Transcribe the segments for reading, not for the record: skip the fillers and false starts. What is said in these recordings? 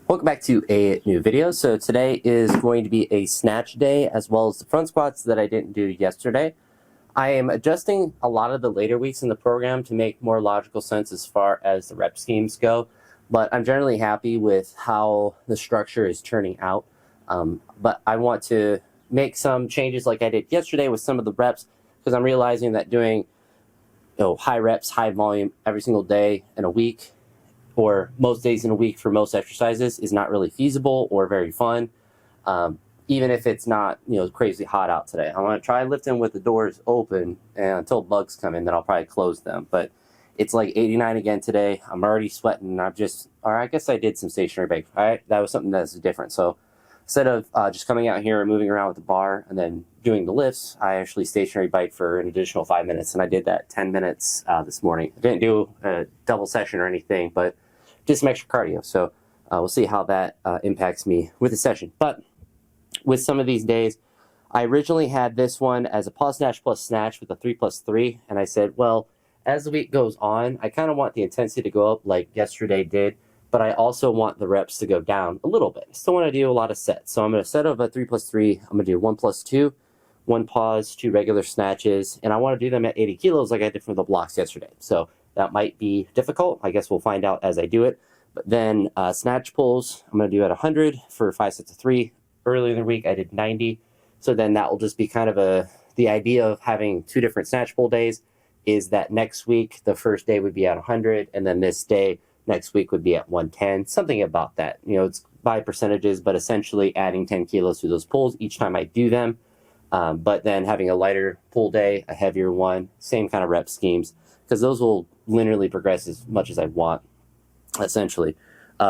Welcome back to a new video. So today is going to be a snatch day as well as the front squats that I didn't do yesterday. I am adjusting a lot of the later weeks in the program to make more logical sense as far as the rep schemes go, but I'm generally happy with how the structure is turning out. But I want to make some changes like I did yesterday with some of the reps because I'm realizing that doing high reps, high volume every single day in a week or most days in a week for most exercises is not really feasible or very fun, even if it's not crazy hot out today. I want to try lifting with the doors open and until bugs come in, then I'll probably close them. But it's like 89 again today. I'm already sweating. I guess I did some stationary bike. That was something that's different. So instead of just coming out here and moving around with the bar and then doing the lifts, I actually stationary bike for an additional 5 minutes, and I did that 10 minutes this morning. I didn't do a double session or anything, but did some extra cardio. So we'll see how that impacts me with the session. But with some of these days, I originally had this one as a pause snatch plus snatch with a 3+3, and I said, well, as the week goes on, I kind of want the intensity to go up like yesterday did, but I also want the reps to go down a little bit. I still want to do a lot of sets. So I'm going to set up a 3+3. I'm going to do 1+2, 1 pause, 2 regular snatches, and I want to do them at 80 kilos like I did for the blocks yesterday. So that might be difficult. I guess we'll find out as I do it. But then snatch pulls, I'm going to do at 100 for 5 sets of 3. Earlier in the week, I did 90. So then that will just be kind of the idea of having 2 different snatch pull days is that next week, the first day would be at 100, and then this day, next week would be at 110, something about that. It's by percentages, but essentially adding 10 kilos to those pulls each time I do them. But then having a lighter pull day, a heavier one, same kind of rep schemes, because those will linearly progress as much as I want, essentially.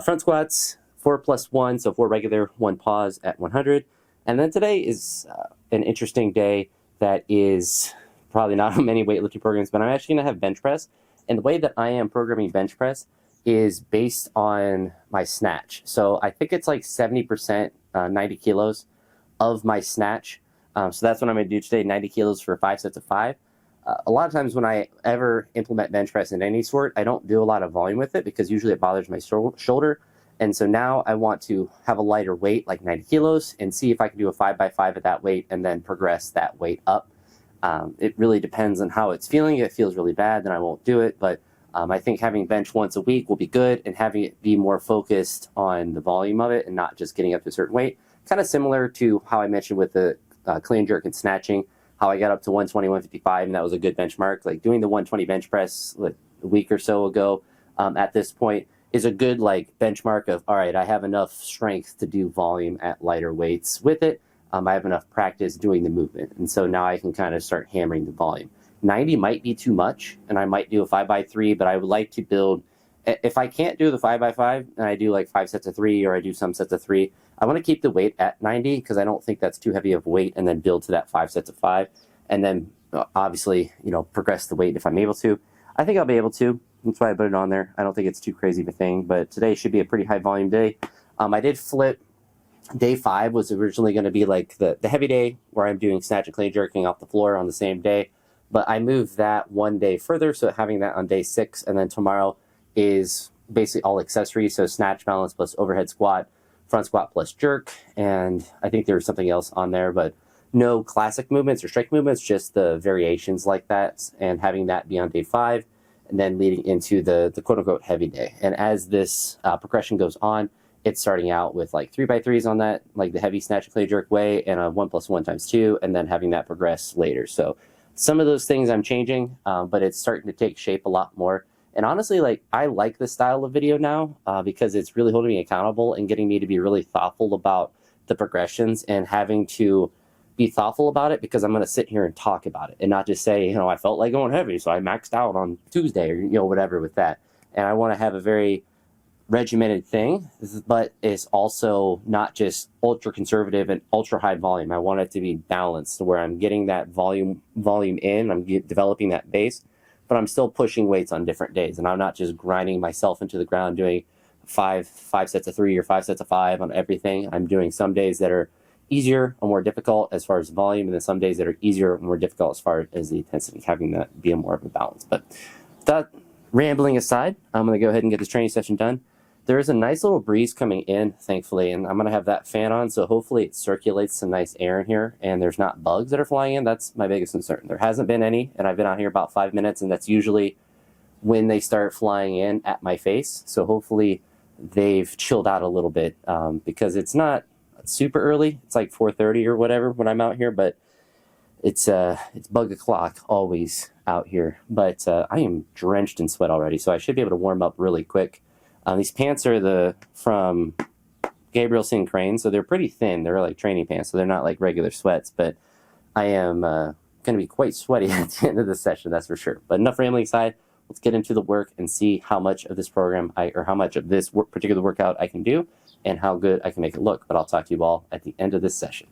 Front squats, 4+1, so 4 regular, 1 pause at 100. And then today is an interesting day that is probably not on many weightlifting programs, but I'm actually going to have bench press. And the way that I am programming bench press is based on my snatch. So I think it's like 70%, 90 kilos of my snatch. So that's what I'm going to do today, 90 kilos for 5 sets of 5. A lot of times when I ever implement bench press in any sort, I don't do a lot of volume with it because usually it bothers my shoulder. And so now I want to have a lighter weight, like 90 kilos, and see if I can do a 5x5 at that weight and then progress that weight up. It really depends on how it's feeling. If it feels really bad, then I won't do it. But I think having bench once a week will be good, and having it be more focused on the volume of it and not just getting up to a certain weight. Kind of similar to how I mentioned with the clean jerk and snatching, how I got up to 120, 155, and that was a good benchmark. Like doing the 120 bench press like a week or so ago at this point is a good benchmark of, all right, I have enough strength to do volume at lighter weights with it. I have enough practice doing the movement. And so now I can kind of start hammering the volume. 90 might be too much, and I might do a 5x3, but I would like to build, if I can't do the 5x5, and I do like 5 sets of 3, or I do some sets of 3, I want to keep the weight at 90 because I don't think that's too heavy of weight, and then build to that 5 sets of 5, and then obviously, progress the weight if I'm able to. I think I'll be able to. That's why I put it on there. I don't think it's too crazy of a thing, but today should be a pretty high volume day. I did flip. Day 5 was originally going to be like the heavy day where I'm doing snatch and clean jerking off the floor on the same day, but I moved that one day further, so having that on day 6, and then tomorrow is basically all accessories, so snatch, balance plus overhead squat, front squat plus jerk, and I think there was something else on there, but no classic movements or strike movements, just the variations like that, and having that be on day 5, and then leading into the quote-unquote heavy day. And as this progression goes on, it's starting out with like 3x3s on that, like the heavy snatch and clean jerk way, and a 1+1 × 2, and then having that progress later. So some of those things I'm changing, but it's starting to take shape a lot more. And honestly, I like this style of video now because it's really holding me accountable and getting me to be really thoughtful about the progressions and having to be thoughtful about it because I'm going to sit here and talk about it and not just say, I felt like going heavy, so I maxed out on Tuesday or, whatever with that. And I want to have a very regimented thing, but it's also not just ultra conservative and ultra high volume. I want it to be balanced where I'm getting that volume in, I'm developing that base, but I'm still pushing weights on different days, and I'm not just grinding myself into the ground doing five sets of 3 or 5 sets of 5 on everything. I'm doing some days that are easier or more difficult as far as volume, and then some days that are easier or more difficult as far as the intensity, having that be a more of a balance. But that rambling aside, I'm going to go ahead and get this training session done. There is a nice little breeze coming in, thankfully, and I'm going to have that fan on, so hopefully it circulates some nice air in here, and there's not bugs that are flying in. That's my biggest concern. There hasn't been any, and I've been out here about 5 minutes, and that's usually when they start flying in at my face. So hopefully they've chilled out a little bit, because it's not super early. It's like 4:30 or whatever when I'm out here, but it's bug o'clock always out here. But I am drenched in sweat already, so I should be able to warm up really quick. These pants are from Gabriel Singh Crane, so they're pretty thin. They're like training pants, so they're not like regular sweats. But I am going to be quite sweaty at the end of the session, that's for sure. But enough rambling aside, let's get into the work and see how much of this program or how much of this particular workout I can do and how good I can make it look. But I'll talk to you all at the end of this session.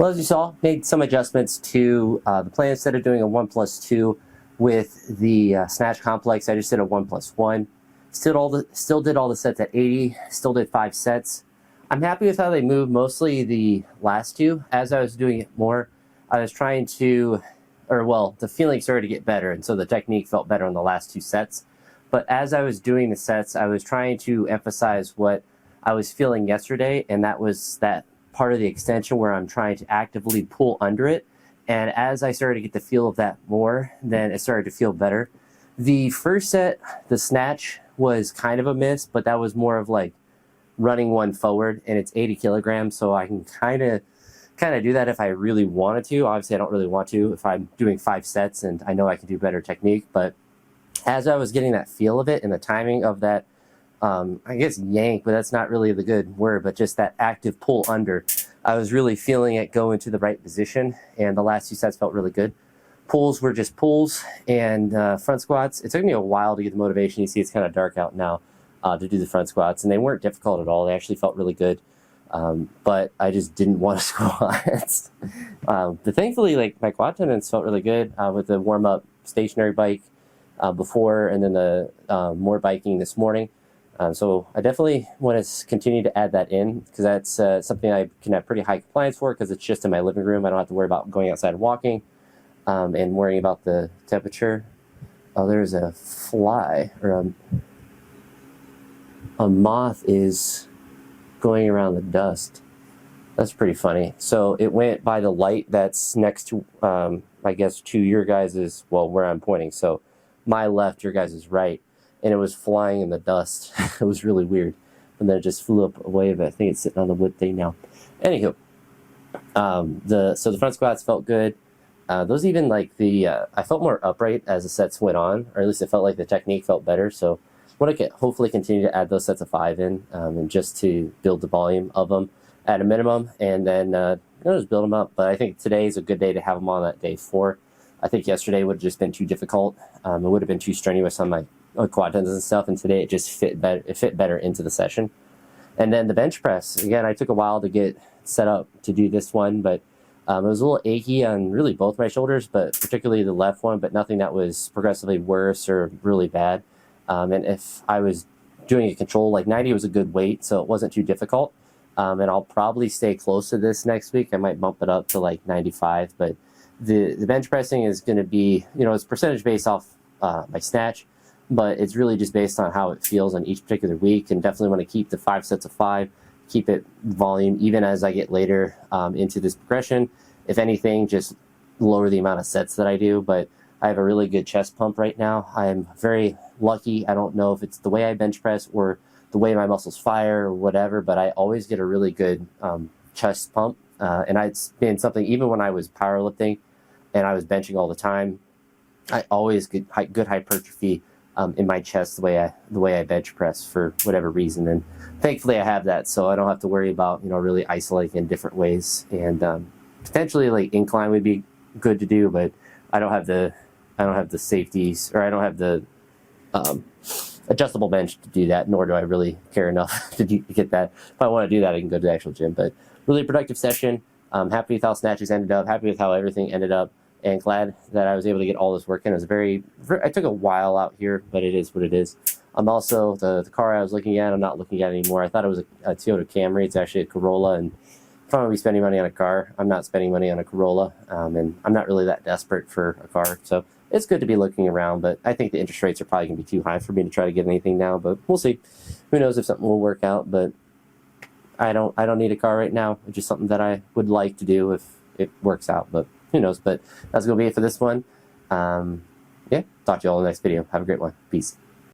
Well, as you saw, made some adjustments to the plan. Instead of doing a 1+2 with the snatch complex, I just did a 1+1. Still did all the sets at 80, still did 5 sets. I'm happy with how they moved, mostly the last two. As I was doing it more, I was trying to, the feeling started to get better, and so the technique felt better on the last 2 sets. But as I was doing the sets, I was trying to emphasize what I was feeling yesterday, and that was that part of the extension where I'm trying to actively pull under it. And as I started to get the feel of that more, then it started to feel better. The first set, the snatch, was kind of a miss, but that was more of like running one forward, and it's 80 kilograms, so I can kind of do that if I really wanted to. Obviously, I don't really want to if I'm doing 5 sets and I know I can do better technique. But as I was getting that feel of it and the timing of that, I guess yank, but that's not really the good word, but just that active pull under, I was really feeling it go into the right position, and the last 2 sets felt really good. Pulls were just pulls, and front squats, it took me a while to get the motivation. You see it's kind of dark out now to do the front squats, and they weren't difficult at all. They actually felt really good, but I just didn't want to squat. But thankfully, like, my quad tendons felt really good with the warm-up stationary bike before, and then the more biking this morning. So I definitely want to continue to add that in, because that's something I can have pretty high compliance for, because it's just in my living room. I don't have to worry about going outside and walking and worrying about the temperature. Oh, there's a fly, or a moth is going around the dust. That's pretty funny. So it went by the light that's next to, I guess, to your guys's, well, where I'm pointing. So my left, your guys's right. And it was flying in the dust. It was really weird. And then it just flew up away, but I think it's sitting on the wood thing now. Anywho, so the front squats felt good. Those even, like, I felt more upright as the sets went on, or at least it felt like the technique felt better. So I want to hopefully continue to add those sets of 5 in, and just to build the volume of them at a minimum, and then just build them up. But I think today is a good day to have them on that day 4. I think yesterday would have just been too difficult. It would have been too strenuous on my quad tendons and stuff, and today it just fit better. It fit better into the session. And then the bench press, again, I took a while to get set up to do this one, but it was a little achy on really both my shoulders, but particularly the left one, but nothing that was progressively worse or really bad. And if I was doing a control, like 90 was a good weight, so it wasn't too difficult. And I'll probably stay close to this next week. I might bump it up to like 95, but the bench pressing is going to be, it's percentage based off my snatch, but it's really just based on how it feels on each particular week, and definitely want to keep the 5 sets of 5, keep it volume even as I get later into this progression. If anything, just lower the amount of sets that I do, but I have a really good chest pump right now. I'm very lucky. I don't know if it's the way I bench press or the way my muscles fire or whatever, but I always get a really good chest pump. And it's been something, even when I was powerlifting and I was benching all the time, I always get good hypertrophy in my chest the way I bench press for whatever reason. And thankfully I have that, so I don't have to worry about, really isolating in different ways. And potentially, like, incline would be good to do, but I don't have the safeties, or I don't have the adjustable bench to do that, nor do I really care enough to get that. If I want to do that, I can go to the actual gym. But really productive session. I'm happy with how snatches ended up, happy with how everything ended up, and glad that I was able to get all this work in. It was I took a while out here, but it is what it is. I'm also, the car I was looking at, I'm not looking at anymore. I thought it was a Toyota Camry. It's actually a Corolla, and if I'm going to be spending money on a car, I'm not spending money on a Corolla, and I'm not really that desperate for a car. So it's good to be looking around, but I think the interest rates are probably going to be too high for me to try to get anything now, but we'll see. Who knows if something will work out, but I don't need a car right now. It's just something that I would like to do if it works out, but who knows. But that's going to be it for this one. Yeah, talk to you all in the next video. Have a great one. Peace.